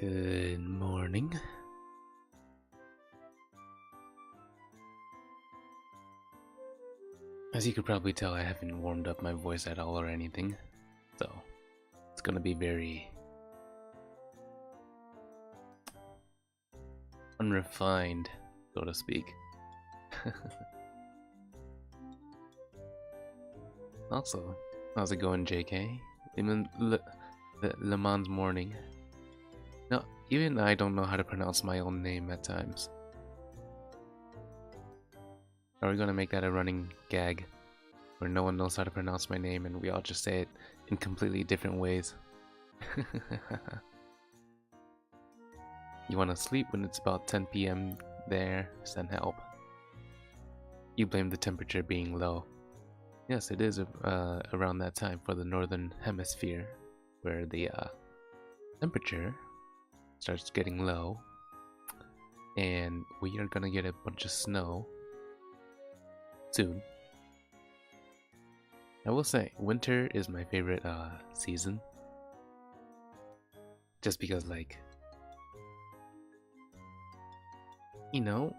Good morning. As you could probably tell, I haven't warmed up my voice at all or anything, so it's gonna be very unrefined, so to speak. Also, how's it going, JK? Le Mans morning. No, even I don't know how to pronounce my own name at times. Are we gonna make that a running gag where no one knows how to pronounce my name and we all just say it in completely different ways? You wanna sleep when it's about 10 p.m. there? Send help. You blame the temperature being low. Yes, it is around that time for the northern hemisphere where the temperature starts getting low and we are gonna get a bunch of snow soon. I will say, winter is my favorite season. Just because, like, you know,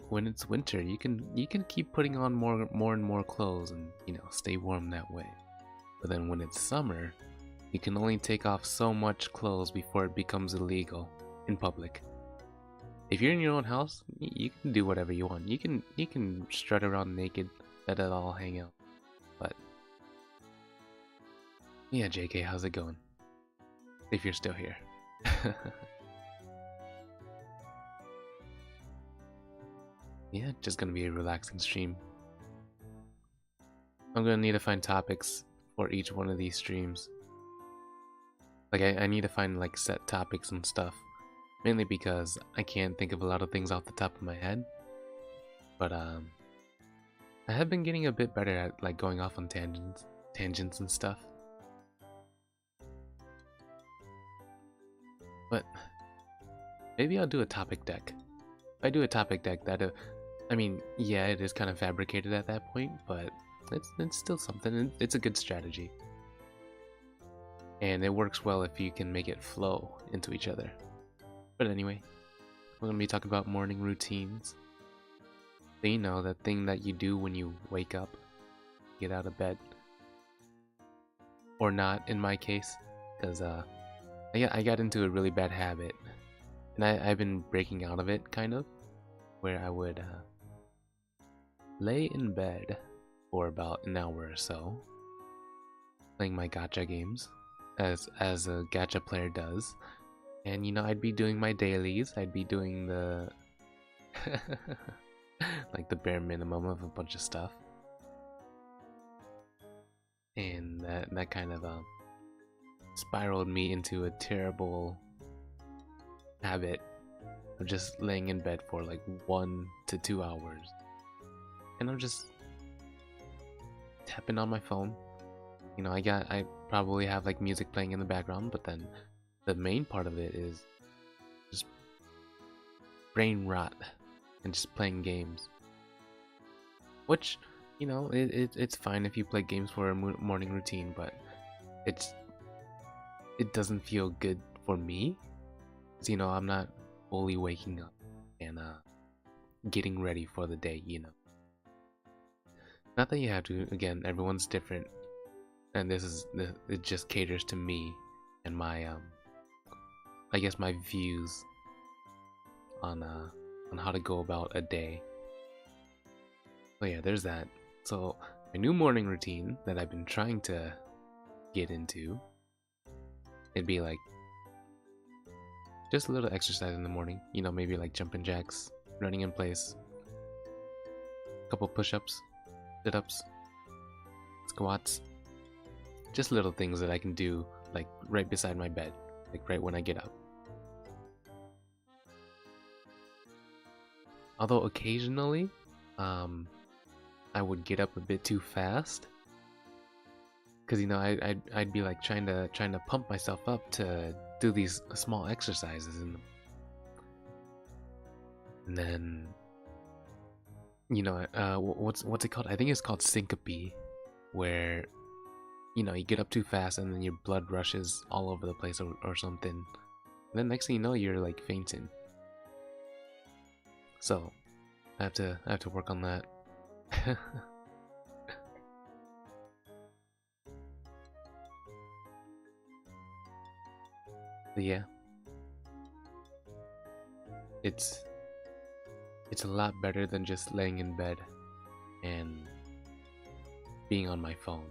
when it's winter, you can keep putting on more and more clothes and stay warm that way. But then when it's summer, you can only take off so much clothes before it becomes illegal in public. If you're in your own house, you can do whatever you want. You can strut around naked, let it all hang out. But yeah, JK, how's it going? If you're still here. Yeah, just gonna be a relaxing stream. I'm gonna need to find topics for each one of these streams. Like I need to find like set topics and stuff. Mainly because I can't think of a lot of things off the top of my head. But I have been getting a bit better at like going off on tangents and stuff. But maybe I'll do a topic deck. If I do a topic deck, I mean, yeah, it is kind of fabricated at that point, but it's still something. It's a good strategy. And it works well if you can make it flow into each other. But anyway, we're gonna be talking about morning routines. So you know, that thing that you do when you wake up, get out of bed. Or not, in my case, because I got into a really bad habit. And I've been breaking out of it, kind of. Where I would lay in bed for about an hour or so. Playing my gacha games, as a gacha player does. And I'd be doing my dailies, I'd be doing the like the bare minimum of a bunch of stuff. And that kind of spiraled me into a terrible habit of just laying in bed for like 1 to 2 hours. And I'm just tapping on my phone. I probably have like music playing in the background, but then the main part of it is just brain rot and just playing games. Which, it's fine if you play games for a morning routine, but it doesn't feel good for me. 'Cause, I'm not fully waking up and getting ready for the day, Not that you have to, again, everyone's different. And it just caters to me and my I guess my views on how to go about a day. So yeah, there's that. So my new morning routine that I've been trying to get into, it'd be like just a little exercise in the morning. Maybe like jumping jacks, running in place, a couple push-ups, sit-ups, squats. Just little things that I can do like right beside my bed, like right when I get up. Although occasionally, I would get up a bit too fast, because I'd be like trying to pump myself up to do these small exercises, and then what's it called? I think it's called syncope, where you get up too fast and then your blood rushes all over the place or something. then next thing you know, you're like fainting. So I have to work on that. But yeah, it's a lot better than just laying in bed and being on my phone.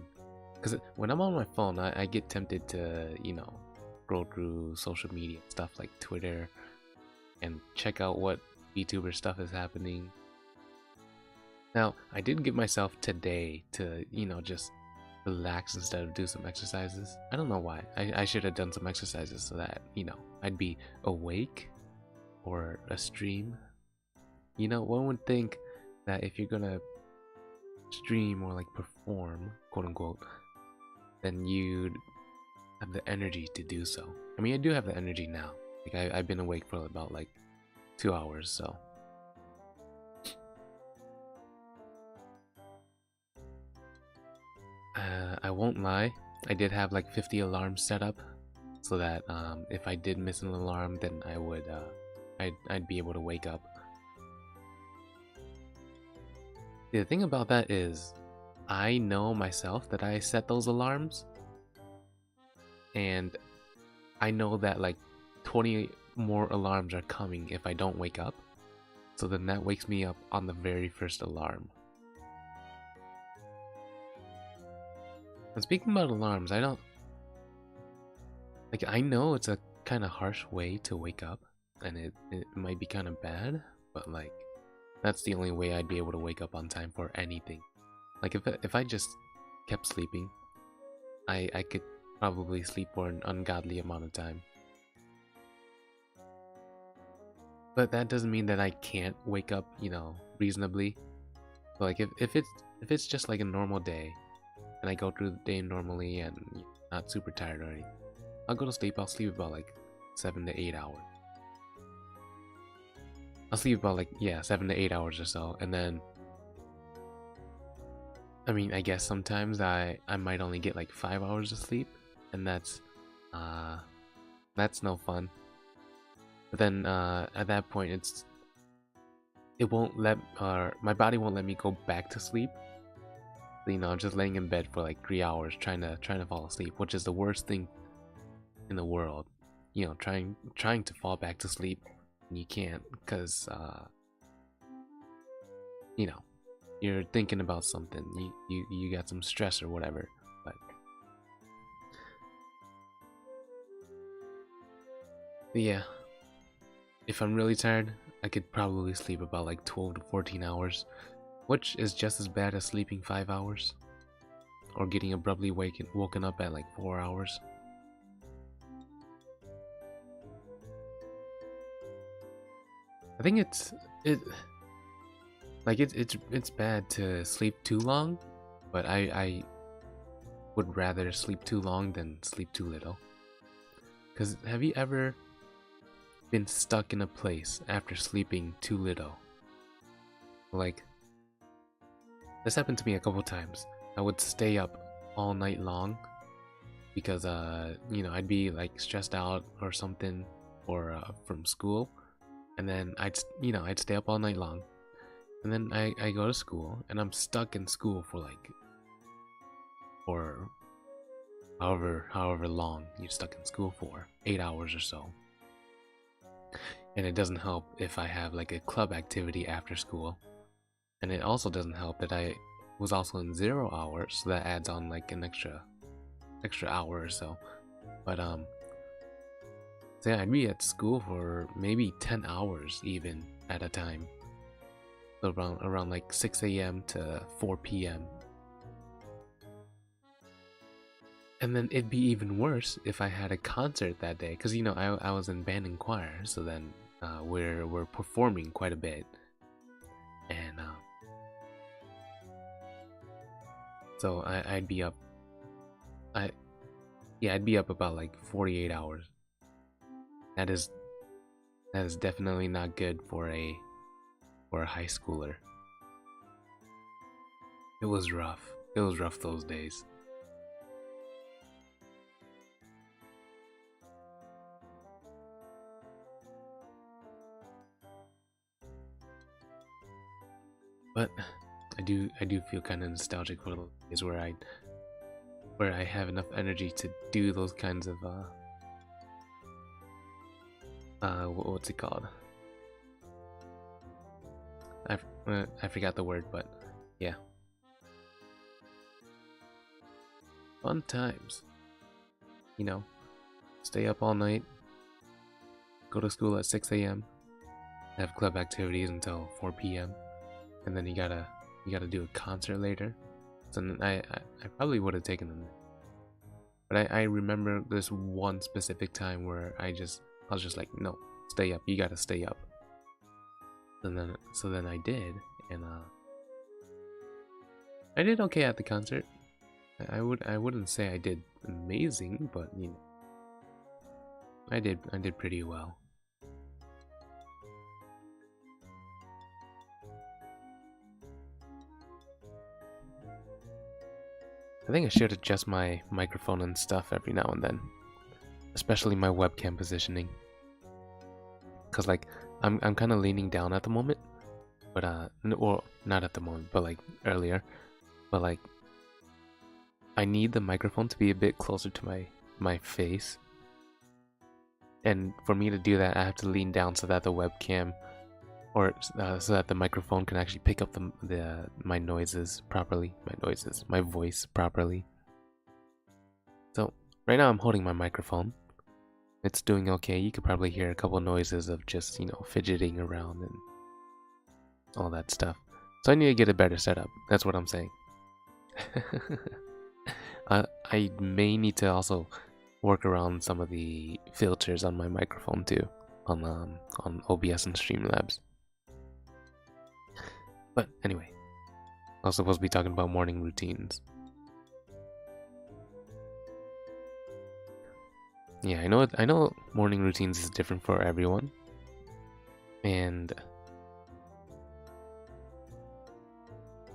Because when I'm on my phone, I get tempted to, scroll through social media stuff like Twitter and check out what Vtuber stuff is happening. Now, I did give myself today to, just relax instead of do some exercises. I don't know why. I should have done some exercises so that, I'd be awake or a stream. One would think that if you're gonna stream or like perform, quote unquote, then you'd have the energy to do so. I mean, I do have the energy now. Like I've been awake for about like 2 hours, so. I won't lie, I did have like 50 alarms set up so that if I did miss an alarm, then I would I'd be able to wake up. The thing about that is, I know myself that I set those alarms, and I know that like 20 more alarms are coming if I don't wake up. So then that wakes me up on the very first alarm. And speaking about alarms, I know it's a kind of harsh way to wake up, and it might be kind of bad, but like, that's the only way I'd be able to wake up on time for anything. Like if I just kept sleeping, I could probably sleep for an ungodly amount of time. But that doesn't mean that I can't wake up, reasonably. But like if it's just like a normal day, and I go through the day normally and not super tired or anything, I'll go to sleep. I'll sleep about like 7 to 8 hours. I'll sleep about like 7 to 8 hours or so, and then I mean, I guess sometimes I might only get like 5 hours of sleep, and that's no fun. But then at that point, my body won't let me go back to sleep. So, I'm just laying in bed for like 3 hours trying to fall asleep, which is the worst thing in the world. Trying to fall back to sleep and you can't because you're thinking about something. You got some stress or whatever. But yeah, if I'm really tired, I could probably sleep about like 12 to 14 hours, which is just as bad as sleeping 5 hours or getting abruptly woken up at like 4 hours. I think it's bad to sleep too long, but I would rather sleep too long than sleep too little. Because have you ever been stuck in a place after sleeping too little? Like, this happened to me a couple times. I would stay up all night long because I'd be like stressed out or something, or from school, and then I'd stay up all night long, and then I go to school and I'm stuck in school for however long you're stuck in school for, 8 hours or so. And it doesn't help if I have like a club activity after school, and it also doesn't help that I was also in 0 hours, so that adds on like an extra hour or so. But so yeah, I'd be at school for maybe 10 hours even at a time, so around like 6 a.m. to 4 p.m. And then it'd be even worse if I had a concert that day, because I was in band and choir, so then we're performing quite a bit, and so I'd be up. I'd be up about like 48 hours. That is definitely not good for a high schooler. It was rough. It was rough those days. But I do feel kind of nostalgic for the days where I have enough energy to do those kinds of what's it called? I forgot the word, but yeah, fun times. You know, stay up all night, go to school at 6 a.m., have club activities until 4 p.m., and then you gotta do a concert later. So then I probably would have taken them, but I remember this one specific time where I was just like, no, stay up, you gotta stay up. And so then I did, and I did okay at the concert. I wouldn't say I did amazing, but you know, I did pretty well. I think I should adjust my microphone and stuff every now and then, especially my webcam positioning. Cause like I'm kind of leaning down at the moment, but or not at the moment, but like earlier, but like I need the microphone to be a bit closer to my face, and for me to do that, I have to lean down so that the webcam, or so that the microphone can actually pick up my noises properly, my voice properly. So right now I'm holding my microphone. It's doing okay. You could probably hear a couple noises of just, you know, fidgeting around and all that stuff. So I need to get a better setup. That's what I'm saying. I may need to also work around some of the filters on my microphone too, on OBS and Streamlabs. But anyway, I was supposed to be talking about morning routines. Yeah, I know morning routines is different for everyone. And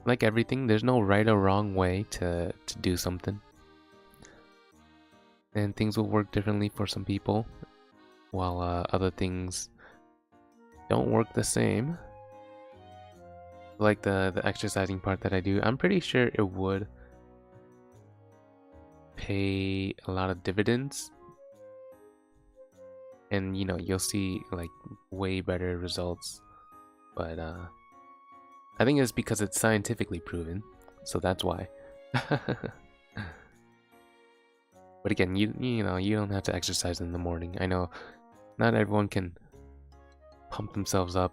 like everything, there's no right or wrong way to do something. And things will work differently for some people, while other things don't work the same. Like the exercising part that I do, I'm pretty sure it would pay a lot of dividends. And you know, you'll see like way better results. But I think it's because it's scientifically proven, so that's why. But again, you know, you don't have to exercise in the morning. I know not everyone can pump themselves up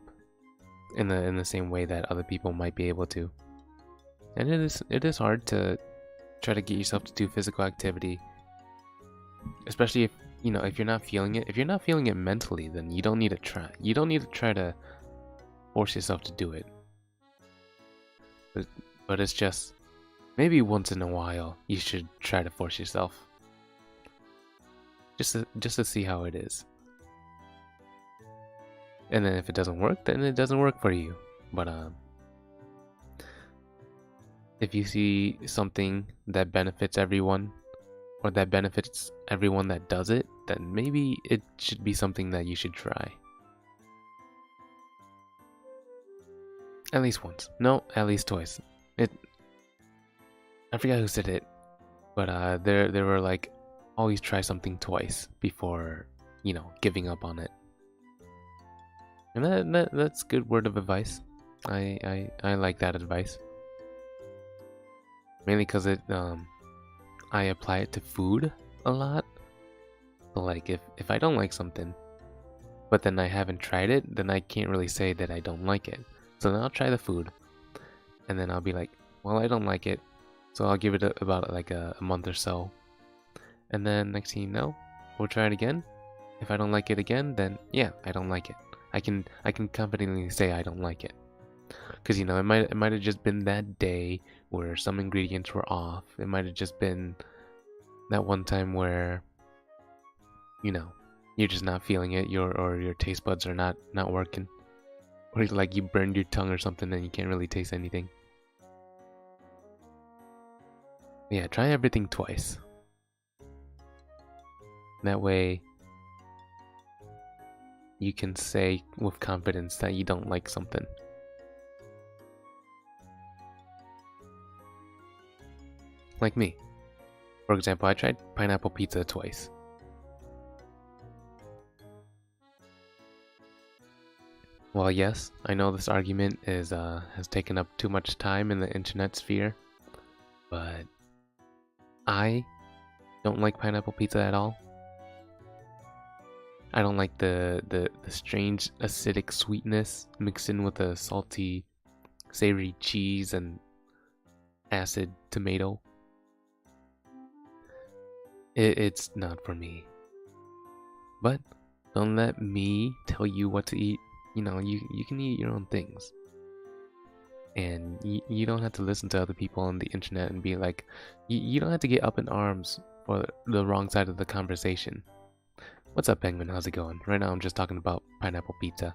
in the same way that other people might be able to. And it is hard to try to get yourself to do physical activity, especially if, you know, if you're not feeling it. If you're not feeling it mentally, then you don't need to try. You don't need to try to force yourself to do it. But it's just maybe once in a while you should try to force yourself. Just to see how it is. And then if it doesn't work, then it doesn't work for you. But if you see something that benefits everyone, or that benefits everyone that does it, then maybe it should be something that you should try. At least once. No, at least twice. I forgot who said it, but there were like, always try something twice before, you know, giving up on it. And that's good word of advice. I like that advice. Mainly because I apply it to food a lot. So like if I don't like something, but then I haven't tried it, then I can't really say that I don't like it. So then I'll try the food, and then I'll be like, well, I don't like it, so I'll give it about like a month or so. And then next thing you know, we'll try it again. If I don't like it again, then yeah, I don't like it. I can confidently say I don't like it. Because, you know, it might have just been that day where some ingredients were off. It might have just been that one time where, you know, you're just not feeling it, or your taste buds are not working. Or like you burned your tongue or something and you can't really taste anything. Yeah, try everything twice. That way you can say with confidence that you don't like something. Like me. For example, I tried pineapple pizza twice. Well, yes, I know this argument has taken up too much time in the internet sphere, but I don't like pineapple pizza at all. I don't like the strange acidic sweetness mixed in with the salty, savory cheese and acid tomato. It's not for me. But don't let me tell you what to eat. You know, you can eat your own things. And you don't have to listen to other people on the internet and be like, you don't have to get up in arms for the wrong side of the conversation. What's up, Penguin? How's it going? Right now I'm just talking about pineapple pizza.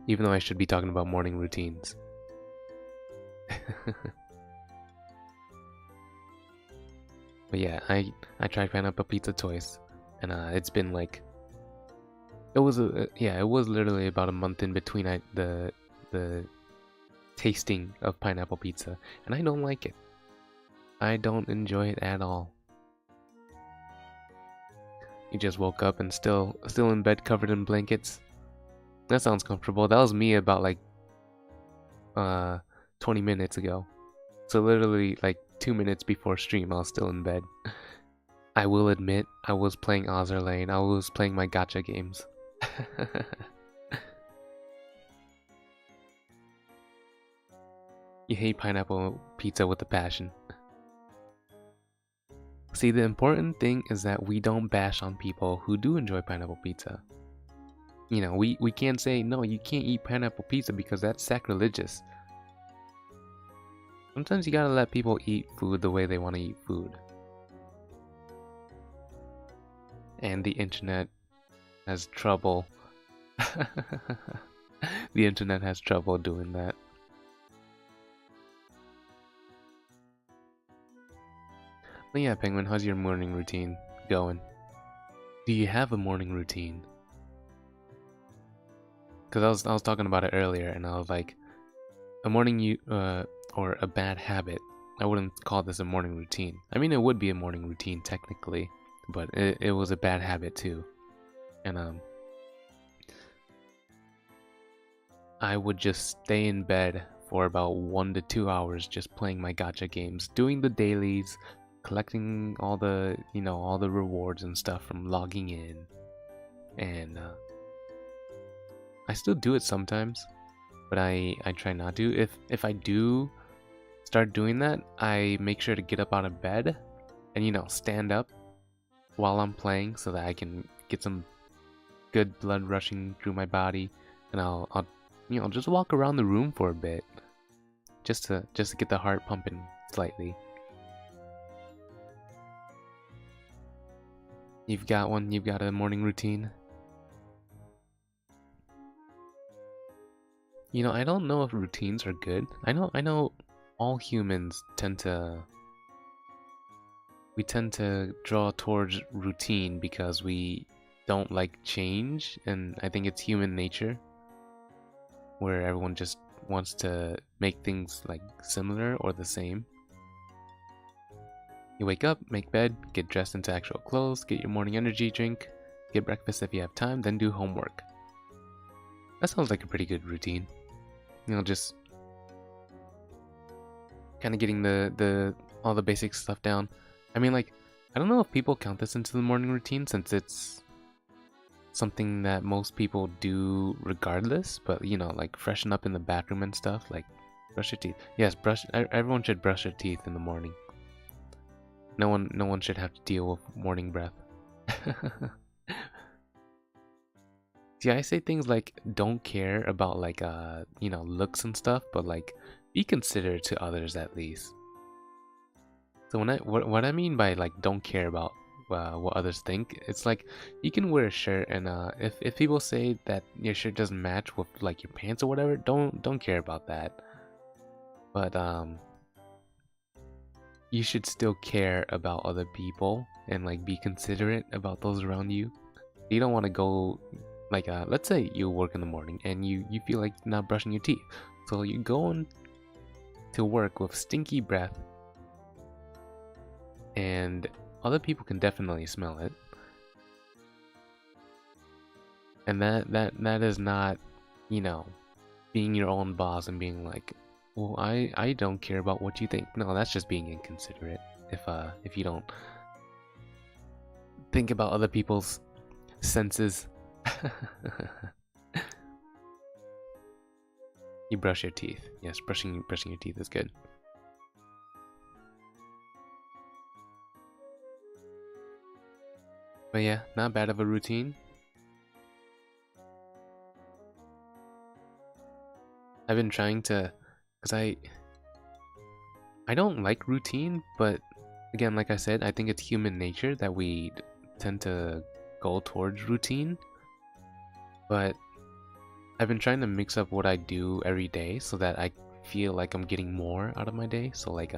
Even though I should be talking about morning routines. But yeah, I tried pineapple pizza twice, and it's been like it was literally about a month in between the tasting of pineapple pizza, and I don't like it. I don't enjoy it at all. You just woke up and still in bed covered in blankets. That sounds comfortable. That was me about like 20 minutes ago. So literally like 2 minutes before stream I was still in bed. I will admit I was playing Ozzer Lane. I was playing my gacha games. You hate pineapple pizza with a passion. See, the important thing is that we don't bash on people who do enjoy pineapple pizza. You know, we can't say, no, you can't eat pineapple pizza because that's sacrilegious. Sometimes you gotta let people eat food the way they want to eat food. And the internet has trouble. The internet has trouble doing that. But yeah, Penguin, how's your morning routine going? Do you have a morning routine? Because I was talking about it earlier, and I was like, a morning or a bad habit. I wouldn't call this a morning routine. I mean, it would be a morning routine technically, but it was a bad habit too. And I would just stay in bed for about 1 to 2 hours just playing my gacha games, doing the dailies, collecting all the, you know, all the rewards and stuff from logging in. And I still do it sometimes, but I try not to. If I do start doing that, I make sure to get up out of bed and, you know, stand up while I'm playing so that I can get some good blood rushing through my body, and I'll you know, just walk around the room for a bit just to get the heart pumping slightly. You've got a morning routine? You know, I don't know if routines are good. I know all humans tend to draw towards routine because we don't like change, and I think it's human nature where everyone just wants to make things like similar or the same. You wake up, make bed, get dressed into actual clothes, get your morning energy drink, get breakfast if you have time, then do homework. That sounds like a pretty good routine. You know, just kind of getting the all the basic stuff down. I mean, like, I don't know if people count this into the morning routine since it's something that most people do regardless, but you know, like freshen up in the bathroom and stuff, like brush your teeth. Yes, everyone should brush their teeth in the morning. No one should have to deal with morning breath. See, I say things like don't care about like you know, looks and stuff, but like be considerate to others at least. So what I mean by like don't care about what others think, it's like you can wear a shirt and if people say that your shirt doesn't match with like your pants or whatever, don't care about that. But you should still care about other people and like be considerate about those around you. You don't want to go like let's say you work in the morning and you feel like not brushing your teeth, so you're going to work with stinky breath and other people can definitely smell it. And that is not, you know, being your own boss and being like, well, I don't care about what you think. No, that's just being inconsiderate. If you don't think about other people's senses. You brush your teeth. Yes, brushing your teeth is good. But yeah, not bad of a routine. I've been trying to, cause I don't like routine, but again, like I said, I think it's human nature that we tend to go towards routine. But I've been trying to mix up what I do every day so that I feel like I'm getting more out of my day. So like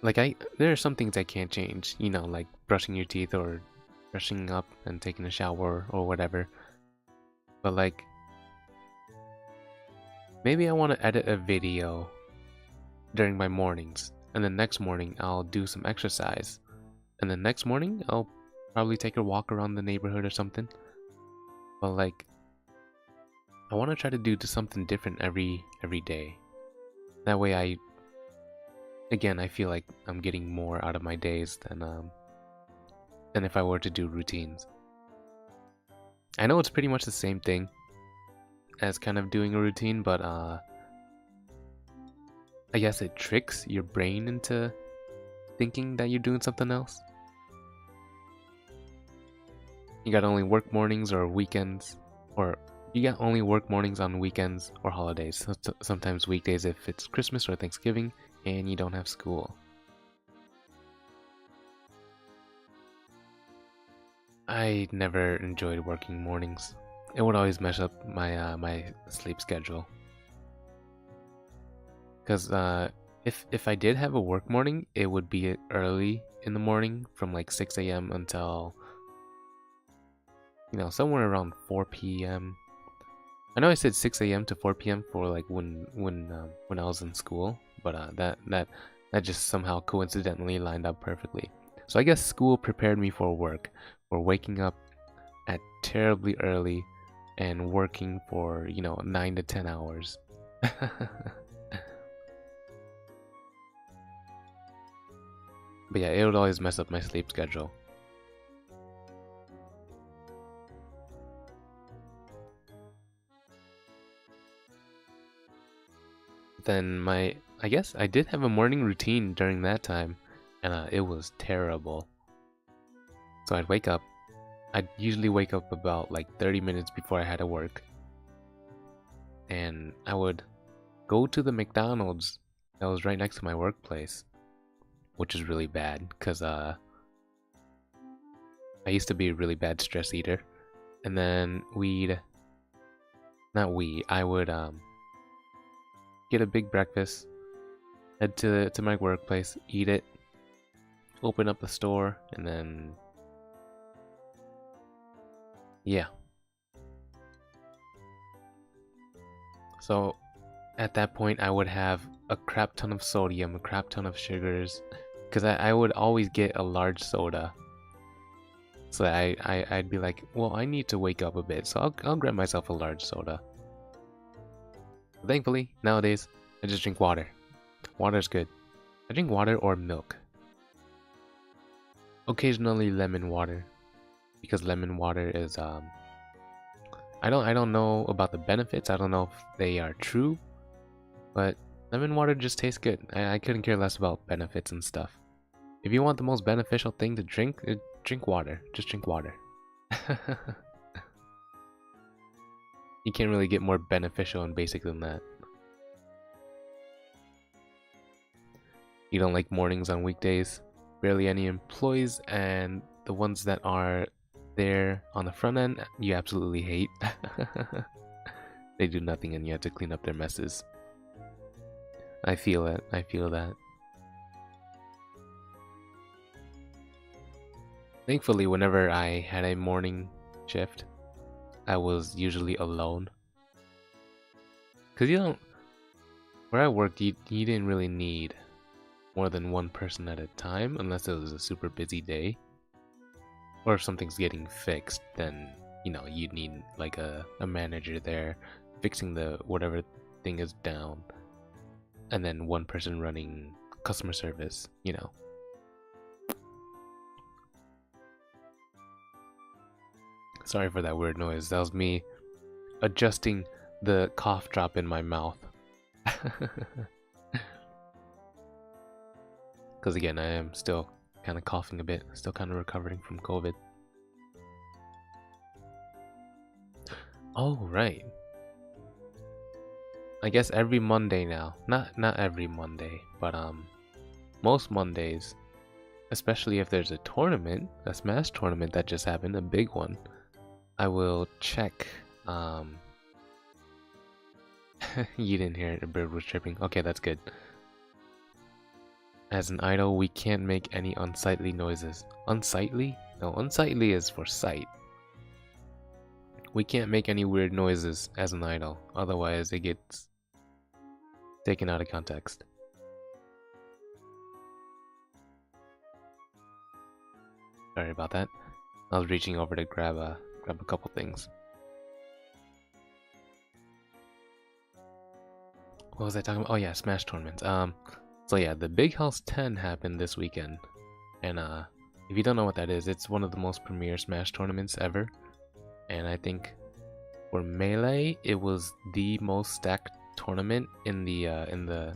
there are some things I can't change, you know, like brushing your teeth or brushing up and taking a shower or whatever. But like, maybe I want to edit a video during my mornings, and the next morning I'll do some exercise, and the next morning I'll probably take a walk around the neighborhood or something. But like, I want to try to do something different every day. That way I feel like I'm getting more out of my days than if I were to do routines. I know it's pretty much the same thing as kind of doing a routine, but I guess it tricks your brain into thinking that you're doing something else. You got only work mornings or weekends, or you got only work mornings on weekends or holidays. Sometimes weekdays if it's Christmas or Thanksgiving and you don't have school. I never enjoyed working mornings. It would always mess up my my sleep schedule. Cause if I did have a work morning, it would be early in the morning from like 6 a.m. until, you know, somewhere around 4 p.m. I know I said 6 a.m. to 4 p.m. for like when I was in school, but that just somehow coincidentally lined up perfectly. So I guess school prepared me for work, for waking up at terribly early and working for, you know, 9 to 10 hours. But yeah, it would always mess up my sleep schedule. Then I guess I did have a morning routine during that time, and it was terrible. So I'd usually wake up about like 30 minutes before I had to work. And I would go to the McDonald's that was right next to my workplace, which is really bad because I used to be a really bad stress eater. And then I would get a big breakfast, head to my workplace, eat it, open up the store, and then yeah. So at that point I would have a crap ton of sodium, a crap ton of sugars, because I would always get a large soda. So I'd be like, well, I need to wake up a bit, so I'll grab myself a large soda. Thankfully, nowadays, I just drink water. Water's good. I drink water or milk. Occasionally lemon water, because lemon water is I don't know about the benefits. I don't know if they are true, but lemon water just tastes good. I couldn't care less about benefits and stuff. If you want the most beneficial thing to drink, drink water. Just drink water. You can't really get more beneficial and basic than that. You don't like mornings on weekdays? Barely any employees, and the ones that are there on the front end, you absolutely hate. They do nothing and you have to clean up their messes. I feel it. I feel that. Thankfully, whenever I had a morning shift, I was usually alone. Because you don't... where I worked, you didn't really need more than one person at a time unless it was a super busy day. Or if something's getting fixed, then, you know, you'd need like a manager there fixing the whatever thing is down. And then one person running customer service, you know. Sorry for that weird noise. That was me adjusting the cough drop in my mouth. Because again, I am still kind of coughing a bit, still kind of recovering from COVID. Oh, right. I guess every Monday now. Not every Monday, but most Mondays, especially if there's a tournament, a Smash tournament that just happened, a big one, I will check. You didn't hear it, a bird was chirping. Okay, that's good. As an idol, we can't make any unsightly noises. Unsightly? No, unsightly is for sight. We can't make any weird noises as an idol, otherwise it gets taken out of context. Sorry about that. I was reaching over to grab a couple things. What was I talking about? Oh yeah, Smash tournaments. So yeah, the Big House 10 happened this weekend, and if you don't know what that is, it's one of the most premier Smash tournaments ever. And I think for Melee, it was the most stacked tournament in the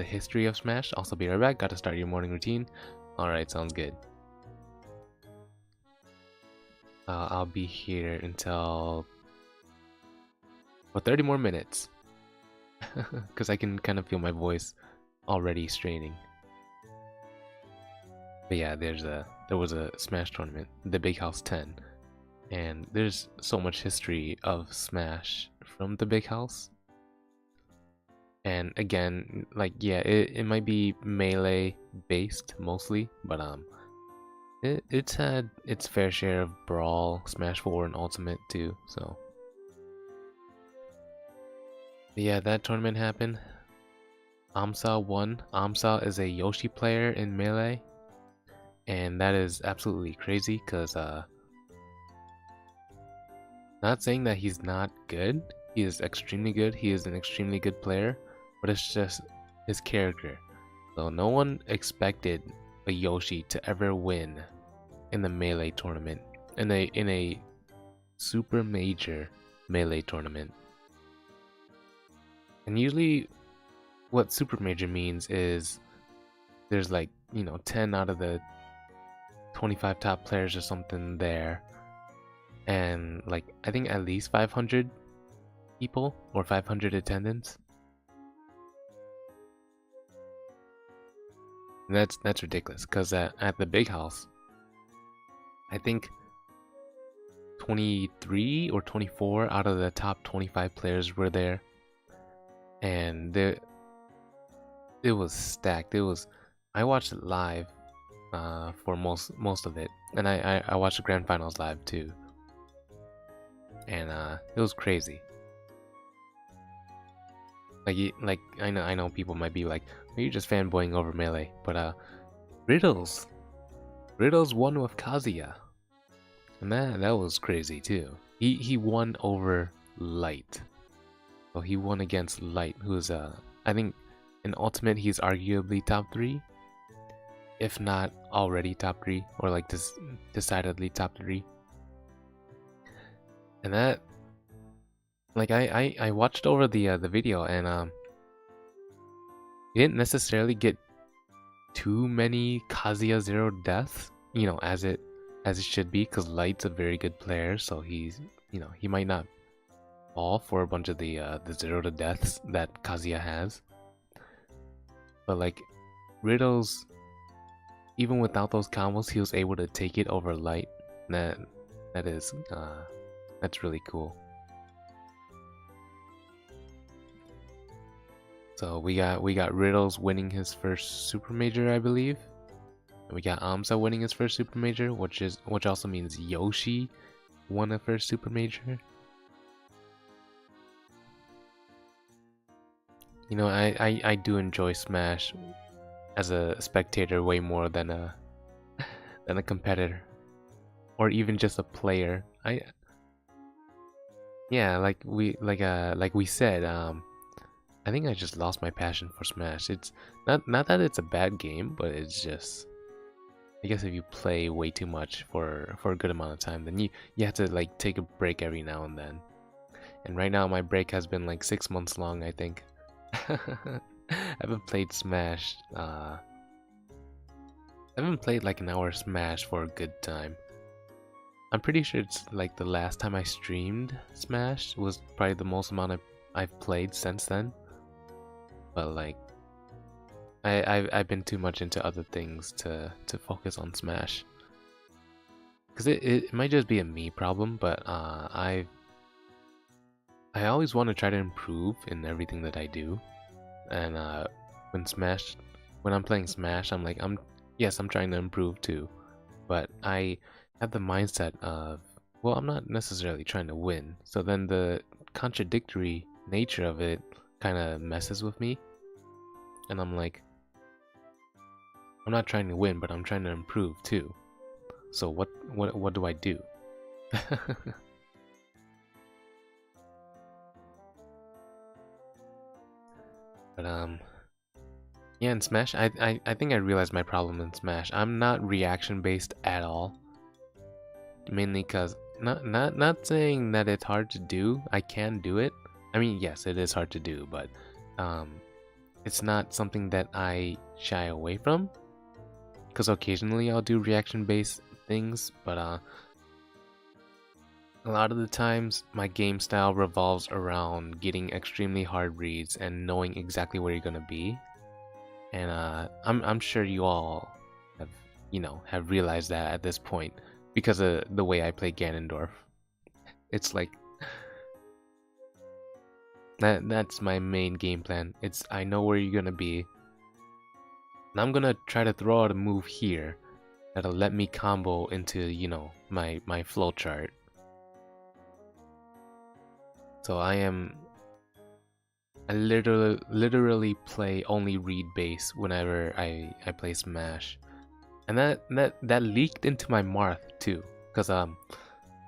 history of Smash. Also, be right back. Got to start your morning routine. All right, sounds good. I'll be here until for 30 more minutes, because I can kind of feel my voice already straining. But yeah, there was a Smash tournament, the Big House 10, and there's so much history of Smash from the Big House. And again, like yeah, it might be Melee based mostly, but it's had its fair share of Brawl, Smash 4, and Ultimate too, so. But yeah, that tournament happened. Amsa won. Amsa is a Yoshi player in Melee, and that is absolutely crazy, because not saying that he's not good, he is extremely good, he is an extremely good player, but it's just his character. So no one expected a Yoshi to ever win in the Melee tournament, in a super major Melee tournament. And usually what super major means is there's like, you know, 10 out of the 25 top players or something there, and like I think at least 500 people or 500 attendants. And that's ridiculous, because at the Big House, I think 23 or 24 out of the top 25 players were there, and it was stacked. I watched it live for most of it, and I watched the grand finals live too, and it was crazy. Like I know people might be like, are you just fanboying over Melee? But Riddles won with Kazuya, and that was crazy too. He won over Light. So he won against Light, who's I think in Ultimate he's arguably top 3, if not already top 3, or like decidedly top 3. And that, like I watched over the video, and he didn't necessarily get too many Kazuya 0 deaths, you know, as it should be, because Light's a very good player, so he's, you know, he might not fall for a bunch of the 0 to deaths that Kazuya has. But like Riddles, even without those combos, he was able to take it over Light. That's really cool. So we got Riddles winning his first Super Major, I believe. And we got Amsa winning his first Super Major, which also means Yoshi won a first Super Major. You know, I do enjoy Smash as a spectator way more than a competitor, or even just a player. Yeah, like we said, I think I just lost my passion for Smash. It's not that it's a bad game, but it's just, I guess if you play way too much for a good amount of time, then you have to like take a break every now and then. And right now my break has been like 6 months long, I think. I haven't played Smash. I haven't played like an hour Smash for a good time. I'm pretty sure it's like the last time I streamed Smash was probably the most amount I've played since then. But like, I've been too much into other things to focus on Smash. Cause it might just be a me problem, but I always want to try to improve in everything that I do. And when I'm playing Smash, I'm like, yes, I'm trying to improve too, but I have the mindset of, well, I'm not necessarily trying to win. So then the contradictory nature of it kind of messes with me, and I'm like, I'm not trying to win, but I'm trying to improve too. So what do I do? But yeah, in Smash, I think I realized my problem in Smash. I'm not reaction based at all. Mainly because not saying that it's hard to do. I can do it. I mean, yes, it is hard to do, but it's not something that I shy away from. Because occasionally I'll do reaction based things, but a lot of the times my game style revolves around getting extremely hard reads and knowing exactly where you're gonna be. And I'm sure you all have realized that at this point because of the way I play Ganondorf. It's like that's my main game plan. It's, I know where you're gonna be, and I'm gonna try to throw out a move here that'll let me combo into, my flowchart. So I literally play only read base whenever I play Smash. And that leaked into my Marth too, because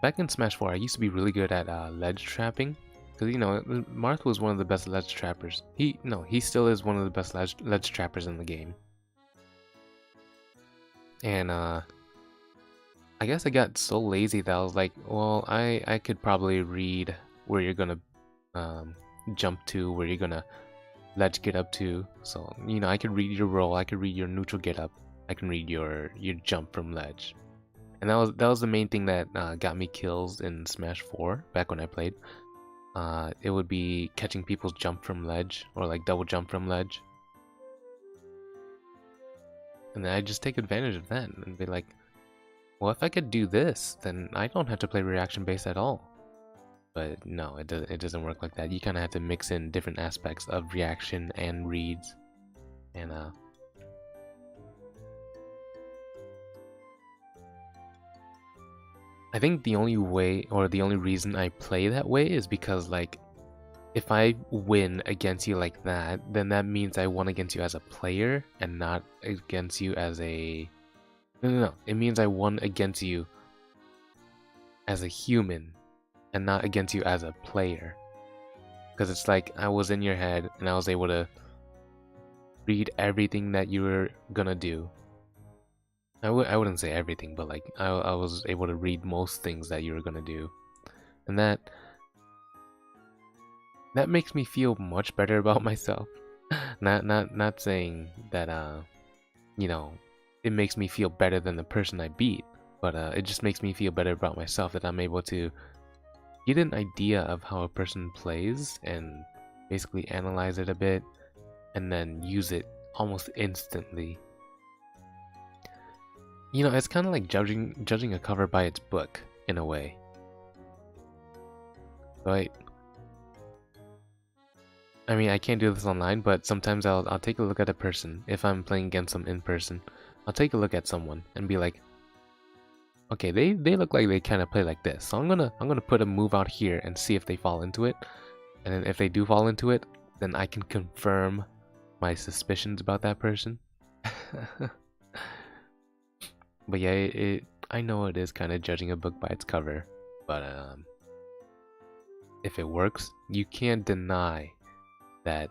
back in Smash 4 I used to be really good at ledge trapping, because Marth was one of the best ledge trappers. He still is one of the best ledge trappers in the game. And I guess I got so lazy that I was like, well, I could probably read where you're gonna jump to, where you're gonna ledge get up to. So I could read your roll, I could read your neutral get up, I can read your jump from ledge. And that was the main thing that got me kills in Smash 4 back when I played. It would be catching people's jump from ledge, or like double jump from ledge. And then I just take advantage of that and be like, well, if I could do this, then I don't have to play reaction based at all. But no, it doesn't work like that. You kind of have to mix in different aspects of reaction and reads. And I think the only way, or the only reason I play that way is because, like, if I win against you like that, then that means I won against you as a player and not against you as a... No. It means I won against you as a human and not against you as a player. Because it's like I was in your head and I was able to read everything that you were gonna do. I wouldn't say everything, but like I was able to read most things that you were gonna do. And that makes me feel much better about myself. Not saying that it makes me feel better than the person I beat, but it just makes me feel better about myself that I'm able to get an idea of how a person plays and basically analyze it a bit and then use it almost instantly. It's kind of like judging a cover by its book in a way. Right? I mean, I can't do this online, but sometimes I'll take a look at a person. If I'm playing against them in person, I'll take a look at someone and be like, okay, they look like they kind of play like this. So I'm gonna put a move out here and see if they fall into it. And then if they do fall into it, then I can confirm my suspicions about that person. But yeah, I know it is kind of judging a book by its cover, but if it works, you can't deny that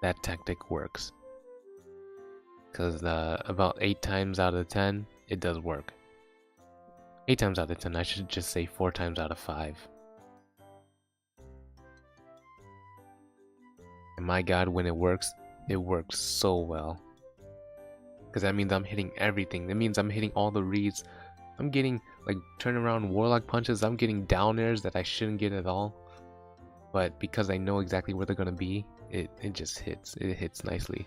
that tactic works. Because about 8 times out of 10, it does work. 8 times out of 10, I should just say 4 times out of 5. And my god, when it works so well. Because that means I'm hitting everything. That means I'm hitting all the reads. I'm getting like turnaround warlock punches. I'm getting down airs that I shouldn't get at all. But because I know exactly where they're gonna be, it just hits. It hits nicely.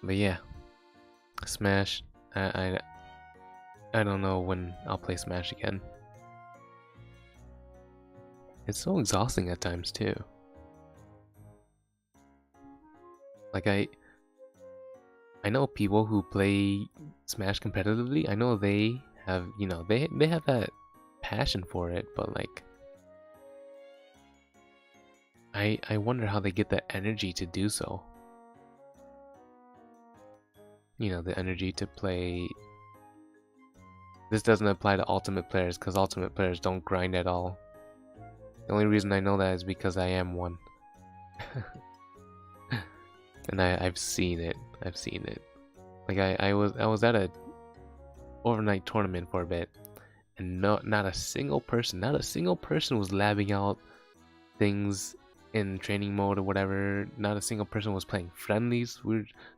But yeah, Smash. I don't know when I'll play Smash again. It's so exhausting at times too. Like I know people who play Smash competitively. I know they have, you know, they have that passion for it, but like I wonder how they get the energy to do so. You know, the energy to play. This doesn't apply to Ultimate players because Ultimate players don't grind at all. The only reason I know that is because I am one. And I've seen it. I've seen it. Like I was at a overnight tournament for a bit, and not a single person was labbing out things in training mode or whatever. Not a single person was playing friendlies.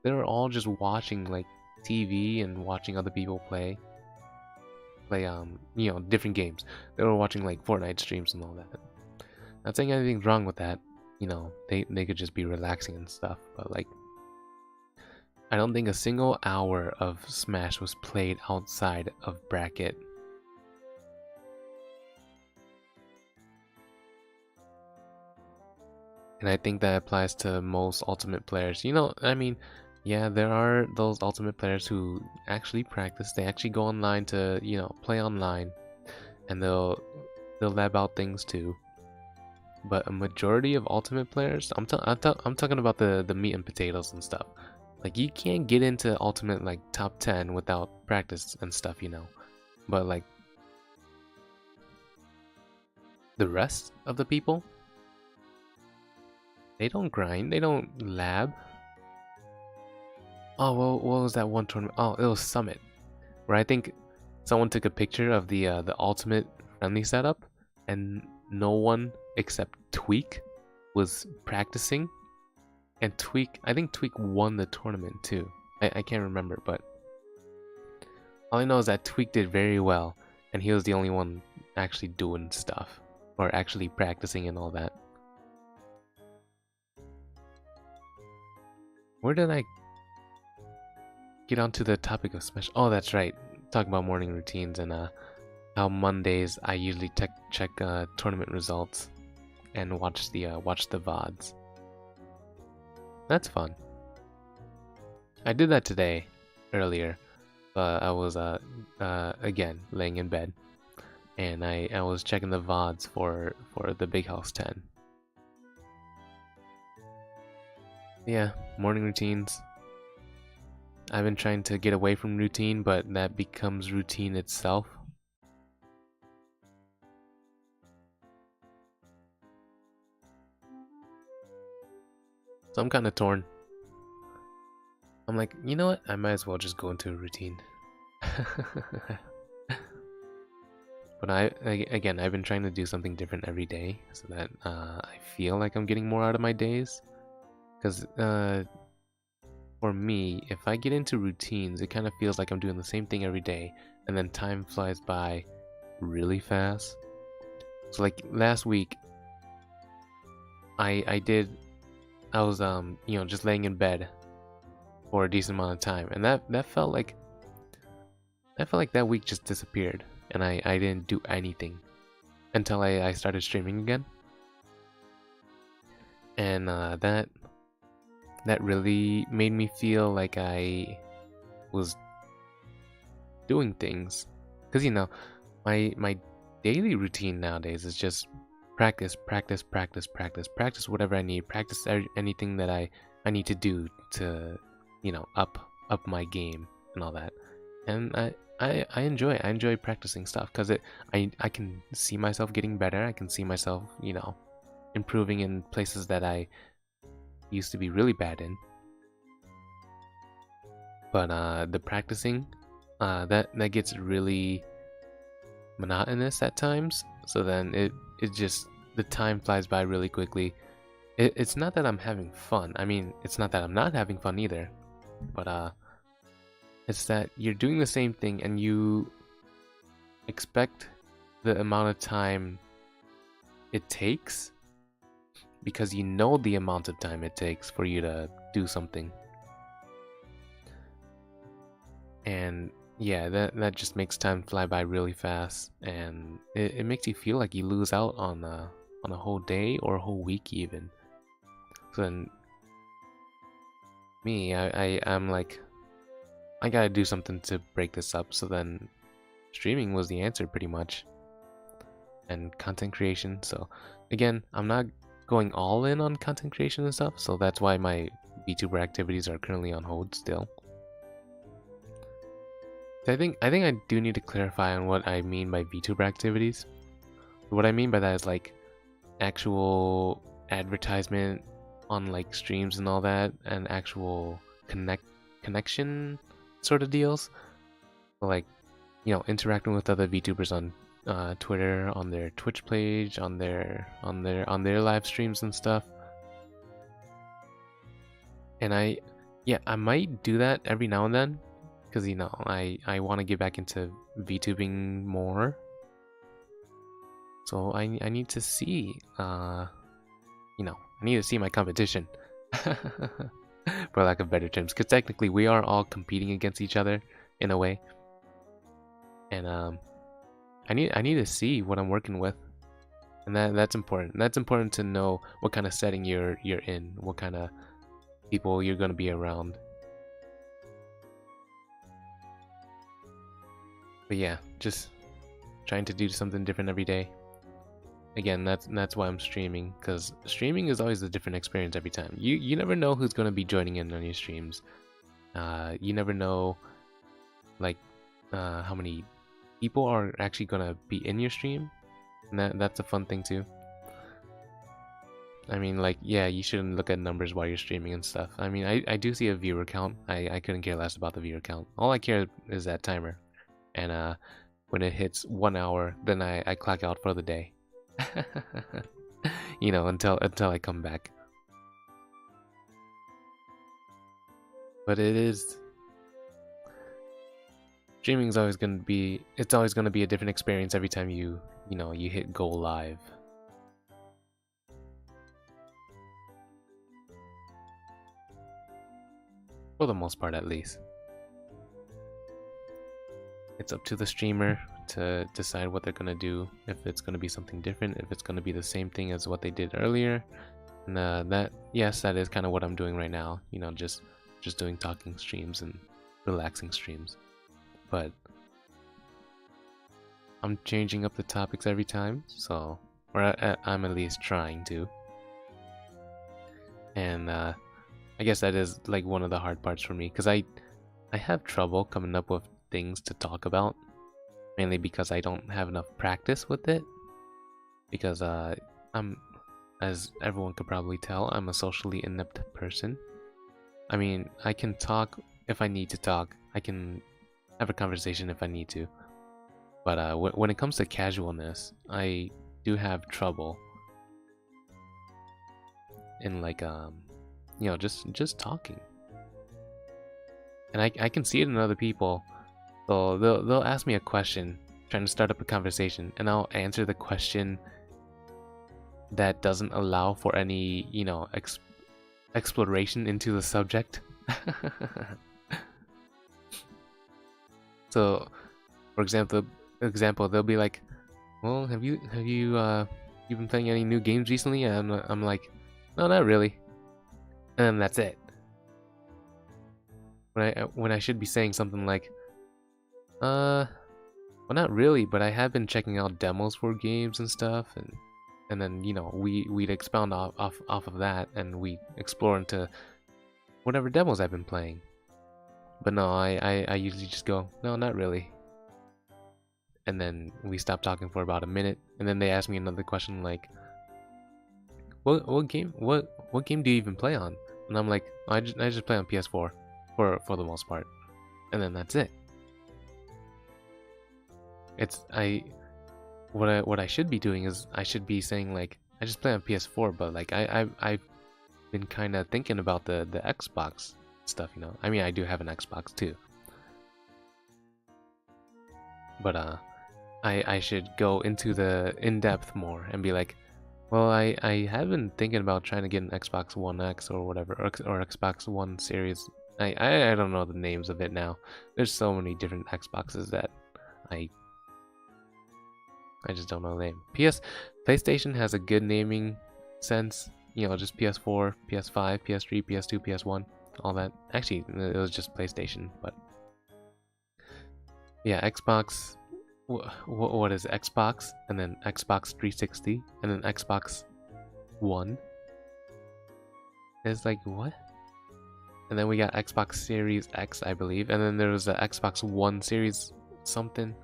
They were all just watching like TV and watching other people play you know, different games. They were watching like Fortnite streams and all that. Not saying anything's wrong with that. You know, they could just be relaxing and stuff, but like I don't think a single hour of Smash was played outside of bracket. And I think that applies to most Ultimate players. You know, I mean, yeah, there are those Ultimate players who actually practice. They actually go online to, you know, play online, and they'll lab out things too. But a majority of Ultimate players, I'm talking about the meat and potatoes and stuff. Like you can't get into Ultimate like top 10 without practice and stuff, you know. But like the rest of the people, they don't grind, they don't lab. Oh, well, what was that one tournament? Oh, it was Summit, where I think someone took a picture of the Ultimate friendly setup, and no one except Tweak was practicing. And Tweak, I think Tweak won the tournament too. I can't remember, but all I know is that Tweak did very well, and he was the only one actually doing stuff, or actually practicing and all that. Where did I get onto the topic of Smash? Oh, that's right. Talk about morning routines and how Mondays I usually check tournament results and watch the VODs. That's fun. I did that today, earlier. I was again laying in bed, and I was checking the VODs for the Big House 10. Yeah, morning routines. I've been trying to get away from routine, but that becomes routine itself. So I'm kind of torn. I'm like, you know what? I might as well just go into a routine. But again, I've been trying to do something different every day so that I feel like I'm getting more out of my days. Because for me, if I get into routines, it kind of feels like I'm doing the same thing every day, and then time flies by really fast. So like last week, I was you know, just laying in bed for a decent amount of time, and that felt like that week just disappeared, and I didn't do anything until I started streaming again, and that really made me feel like I was doing things, because you know my daily routine nowadays is just practice, practice, practice, practice, practice whatever I need, practice anything that I need to do to, up my game and all that. And I enjoy practicing stuff because I can see myself getting better. I can see myself, improving in places that I used to be really bad in. But the practicing, that gets really monotonous at times. So then it just the time flies by really quickly. It's not that I'm having fun. I mean, it's not that I'm not having fun either. But it's that you're doing the same thing and you expect the amount of time it takes because you know the amount of time it takes for you to do something. And yeah, that just makes time fly by really fast, and it makes you feel like you lose out on a whole day or a whole week even. So then me, I'm like, I gotta do something to break this up. So then streaming was the answer pretty much, and content creation. So again, I'm not going all in on content creation and stuff, so that's why my VTuber activities are currently on hold still. I think I do need to clarify on what I mean by VTuber activities. What I mean by that is like actual advertisement on like streams and all that, and actual connection sort of deals. Like, interacting with other VTubers on Twitter, on their Twitch page, on their live streams and stuff. And I might do that every now and then. Because, I want to get back into VTubing more. So I need to see, I need to see my competition. For lack of better terms. Because technically we are all competing against each other in a way. And I need to see what I'm working with. And that's important. That's important to know what kind of setting you're in. What kind of people you're going to be around. But yeah, just trying to do something different every day. Again, that's why I'm streaming, because streaming is always a different experience every time. You never know who's gonna be joining in on your streams. You never know, like, how many people are actually gonna be in your stream, and that's a fun thing too. I mean, like, yeah, you shouldn't look at numbers while you're streaming and stuff. I mean, I do see a viewer count. I couldn't care less about the viewer count. All I care is that timer. And when it hits 1 hour, then I clock out for the day. Until I come back. But streaming is always gonna be a different experience every time you hit go live. For the most part, at least. It's up to the streamer to decide what they're gonna do, if it's gonna be something different, if it's gonna be the same thing as what they did earlier. And that is kind of what I'm doing right now. Just doing talking streams and relaxing streams. But I'm changing up the topics every time, so I'm at least trying to. And I guess that is like one of the hard parts for me, because I have trouble coming up with things to talk about, mainly because I don't have enough practice with it. Because I'm, as everyone could probably tell, I'm a socially inept person. I mean, I can talk if I need to talk. I can have a conversation if I need to. But when it comes to casualness, I do have trouble in like just talking. And I can see it in other people. So they'll ask me a question, trying to start up a conversation, and I'll answer the question that doesn't allow for any, exploration into the subject. So, for example, they'll be like, "Well, have you been playing any new games recently?" And I'm like, "No, not really." And then that's it. When I should be saying something like, Well, not really, but I have been checking out demos for games and stuff, and then we'd expound off of that, and we explore into whatever demos I've been playing. But no, I usually just go, no, not really. And then we stop talking for about a minute, and then they ask me another question like, what game do you even play on? And I'm like, I just play on PS4 for the most part, and then that's it. What I should be doing is I should be saying like I just play on PS4, but like I've been kind of thinking about the Xbox stuff, I mean, I do have an Xbox too, but I should go into the in-depth more and be like, well, I have been thinking about trying to get an Xbox One X or whatever, or Xbox One Series. I don't know the names of it now. There's so many different Xboxes that I just don't know the name. PlayStation has a good naming sense, just PS4, PS5, PS3, PS2, PS1, all that. Actually, it was just PlayStation, but yeah, Xbox. What is Xbox, and then Xbox 360, and then Xbox One. It's like, what? And then we got Xbox Series X, I believe, and then there was a Xbox One Series something.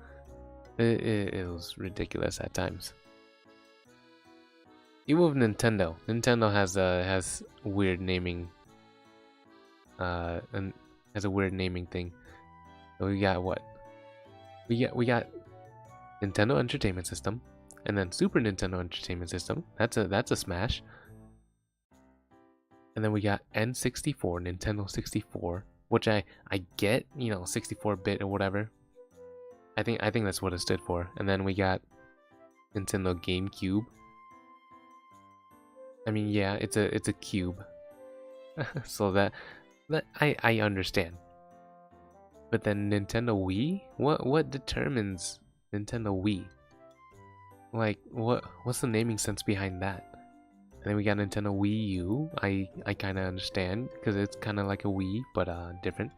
It was ridiculous at times. Even with Nintendo. Nintendo has weird naming. And has a weird naming thing. So we got what? We got Nintendo Entertainment System, and then Super Nintendo Entertainment System. That's a smash. And then we got N64, Nintendo 64, which I get, 64-bit or whatever. I think that's what it stood for. And then we got Nintendo GameCube. I mean, yeah, it's a cube. So that I understand. But then Nintendo Wii? What determines Nintendo Wii? Like, what's the naming sense behind that? And then we got Nintendo Wii U. I kind of understand, because it's kind of like a Wii, but different.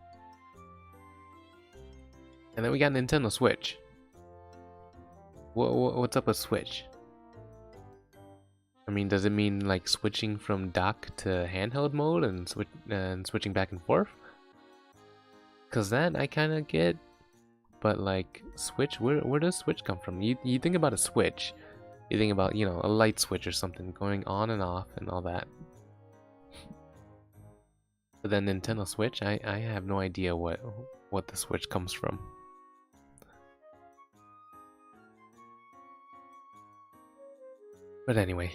And then we got Nintendo Switch. What's up with Switch? I mean, does it mean like switching from dock to handheld mode and switching back and forth? Cause that I kind of get, but like Switch, where does Switch come from? You think about a Switch, you think about a light switch or something going on and off and all that. But then Nintendo Switch, I have no idea what the Switch comes from. But anyway,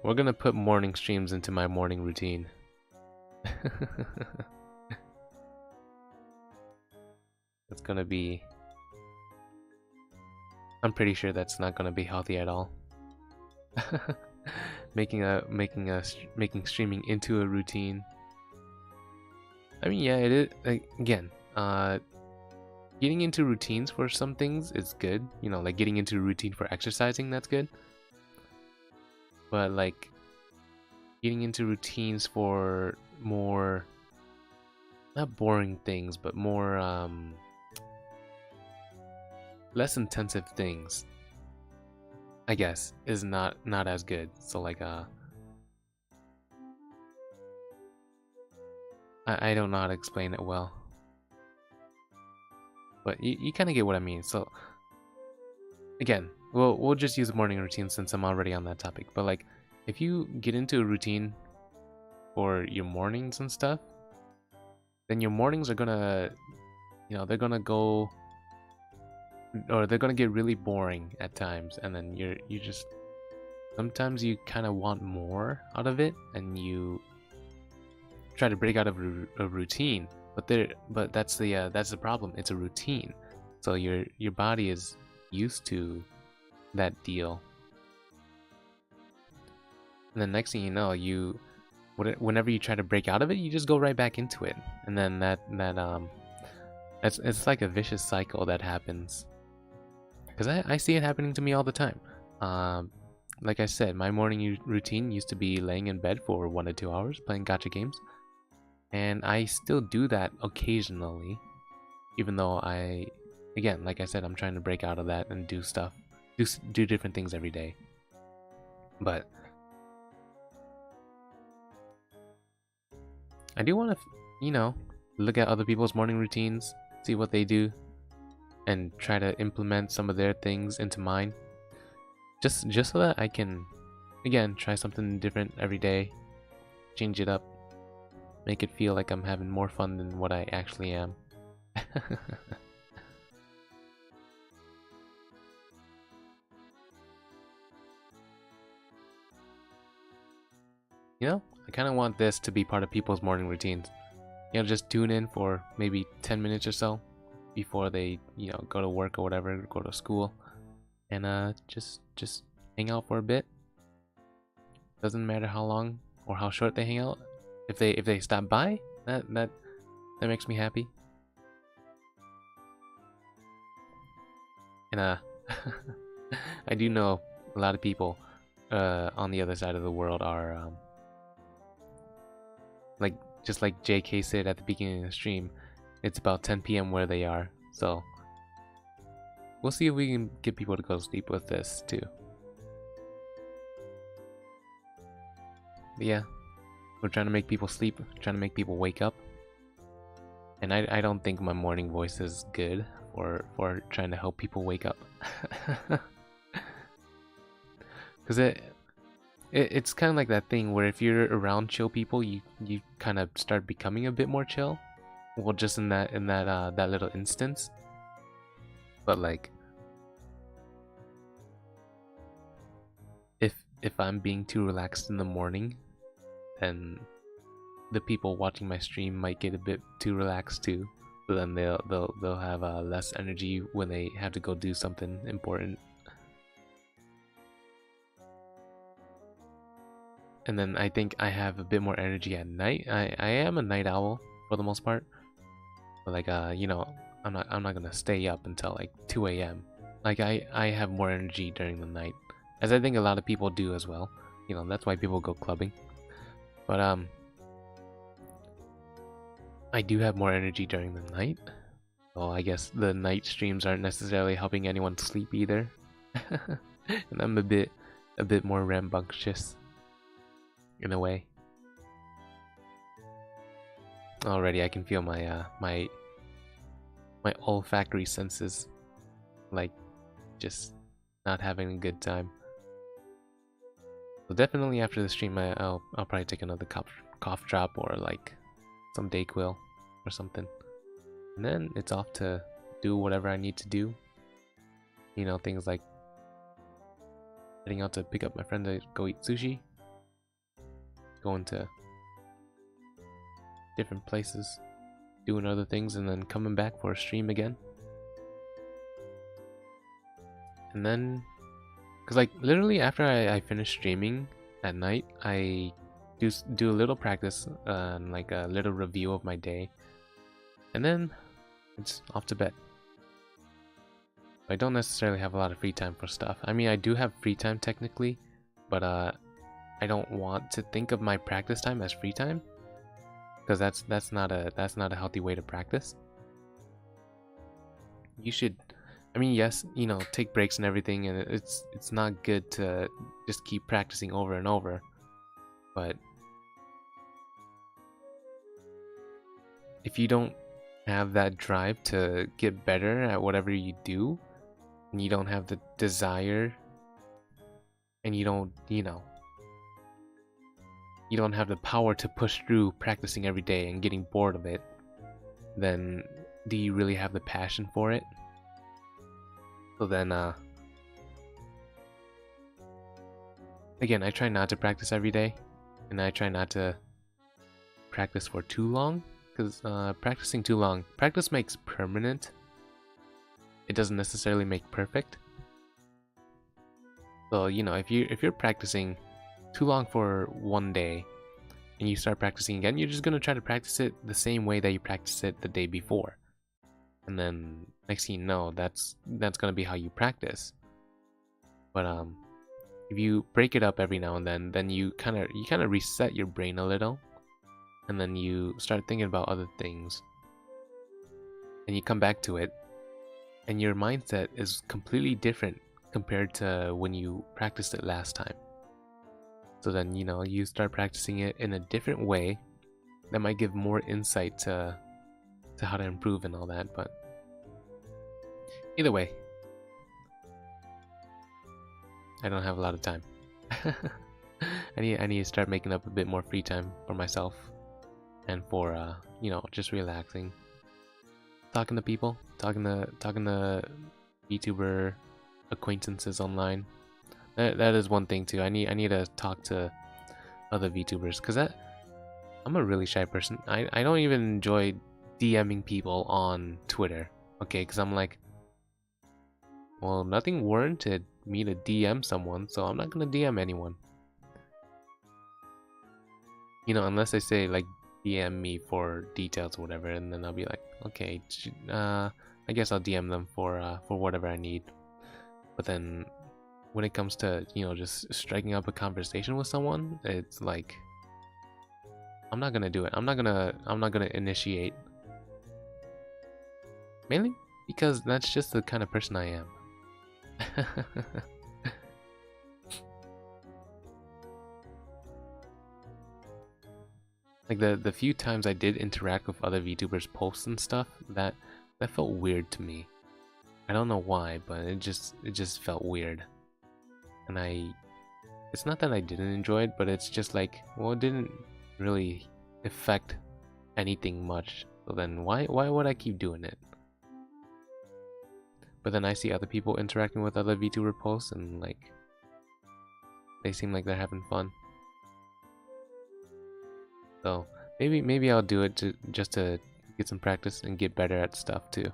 we're gonna put morning streams into my morning routine. It's gonna be... I'm pretty sure that's not gonna be healthy at all. making streaming into a routine. I mean, yeah, it is. Again, getting into routines for some things is good. Like getting into a routine for exercising, that's good. But like getting into routines for more, not boring things, but more less intensive things, I guess, is not as good. So like I don't know how to explain it well, but you kind of get what I mean. So again, we'll just use a morning routine since I'm already on that topic. But like, if you get into a routine for your mornings and stuff, then your mornings are gonna, they're gonna go, or they're gonna get really boring at times, and then you just, sometimes you kind of want more out of it, and you try to break out of a routine. But that's the problem. It's a routine, so your body is used to that deal, and then next thing you know, whenever you try to break out of it, you just go right back into it, and then it's like a vicious cycle that happens. Because I see it happening to me all the time. Like I said, my morning routine used to be laying in bed for 1 to 2 hours playing gacha games, and I still do that occasionally, even though again, like I said, I'm trying to break out of that and do stuff, do different things every day. But I do want to, look at other people's morning routines, see what they do, and try to implement some of their things into mine. Just so that I can, again, try something different every day, change it up, make it feel like I'm having more fun than what I actually am. I kind of want this to be part of people's morning routines. Just tune in for maybe 10 minutes or so before they, go to work or whatever, go to school, and just hang out for a bit. Doesn't matter how long or how short they hang out. If they stop by, that makes me happy. And I do know a lot of people on the other side of the world are just like JK said at the beginning of the stream, it's about 10 p.m. where they are, so we'll see if we can get people to go to sleep with this too. But yeah, we're trying to make people sleep, trying to make people wake up, and I don't think my morning voice is good for trying to help people wake up. Because it's kind of like that thing where if you're around chill people, you kind of start becoming a bit more chill. Well, just in that little instance. But like, if I'm being too relaxed in the morning, then the people watching my stream might get a bit too relaxed too. So then they'll have less energy when they have to go do something important. And then I think I have a bit more energy at night. I am a night owl for the most part. But like I'm not gonna stay up until like 2 a.m. Like I have more energy during the night. As I think a lot of people do as well. That's why people go clubbing. But I do have more energy during the night. So I guess the night streams aren't necessarily helping anyone sleep either. And I'm a bit more rambunctious in a way. Already I can feel my my olfactory senses like just not having a good time. So definitely after the stream I'll probably take another cough drop or like some Dayquil or something. And then it's off to do whatever I need to do. Things like heading out to pick up my friend to go eat sushi. Going to different places, doing other things, and then coming back for a stream again. And then, because like literally after I finish streaming at night, I do a little practice and like a little review of my day, and then it's off to bed. I don't necessarily have a lot of free time for stuff. I mean, I do have free time technically, but I don't want to think of my practice time as free time, because that's not a healthy way to practice. You should, I mean, yes, take breaks and everything, and it's not good to just keep practicing over and over, but if you don't have that drive to get better at whatever you do, and you don't have the desire, and you don't have the power to push through practicing every day and getting bored of it, then do you really have the passion for it? So then, again, I try not to practice every day, and I try not to practice for too long, because practicing too long, practice makes permanent. It doesn't necessarily make perfect. So if you're practicing too long for one day and you start practicing again, you're just gonna try to practice it the same way that you practiced it the day before, and then next thing you know, that's gonna be how you practice. But if you break it up every now and then you kind of reset your brain a little, and then you start thinking about other things, and you come back to it, and your mindset is completely different compared to when you practiced it last time. So then, you know, you start practicing it in a different way that might give more insight to how to improve and all that. But either way, I don't have a lot of time. I need to start making up a bit more free time for myself and for you know, just relaxing, talking to people, talking to VTuber acquaintances online. That is one thing too. I need to talk to other VTubers because I'm a really shy person. I don't even enjoy DMing people on Twitter. Okay, because I'm like, well, nothing warranted me to DM someone, so I'm not gonna DM anyone. You know, unless they say like DM me for details or whatever, and then I'll be like, okay, I guess I'll DM them for whatever I need. But then when it comes to, you know, just striking up a conversation with someone, it's like I'm not gonna do it. I'm not gonna initiate. Mainly because that's just the kind of person I am. Like the few times I did interact with other VTubers posts and stuff, that felt weird to me. I don't know why, but it just felt weird. And it's not that I didn't enjoy it, but it's just like, well, it didn't really affect anything much. So then why would I keep doing it? But then I see other people interacting with other VTuber posts and like they seem like they're having fun. So maybe I'll do it just to get some practice and get better at stuff too.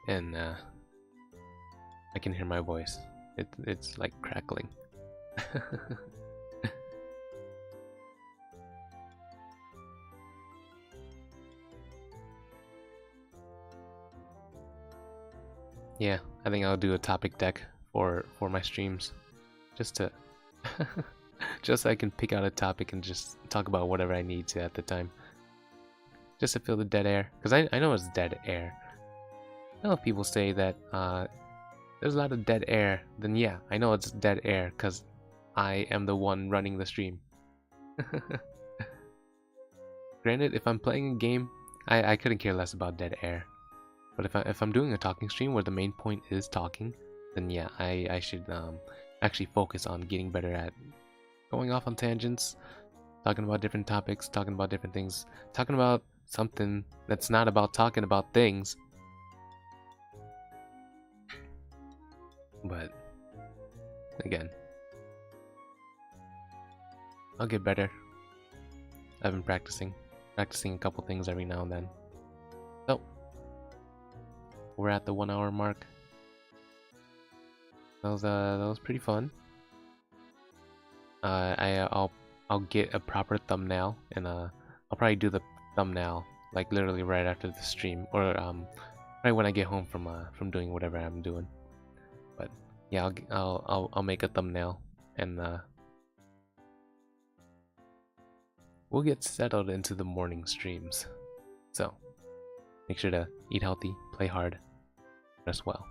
And I can hear my voice. It's like crackling. Yeah, I think I'll do a topic deck for my streams, just to just so I can pick out a topic and just talk about whatever I need to at the time, just to fill the dead air. Because I know it's dead air. I know if people say that there's a lot of dead air, then yeah, I know it's dead air because I am the one running the stream. Granted, if I'm playing a game, I couldn't care less about dead air. But if I'm doing a talking stream where the main point is talking, then yeah, I should actually focus on getting better at going off on tangents, talking about different topics, talking about different things, talking about something that's not about talking about things. But again, I'll get better. I've been practicing a couple things every now and then. So we're at the 1 hour mark. That was pretty fun. I'll get a proper thumbnail and I'll probably do the thumbnail like literally right after the stream or right when I get home from doing whatever I'm doing. But yeah, I'll make a thumbnail and we'll get settled into the morning streams. So make sure to eat healthy, play hard, rest well.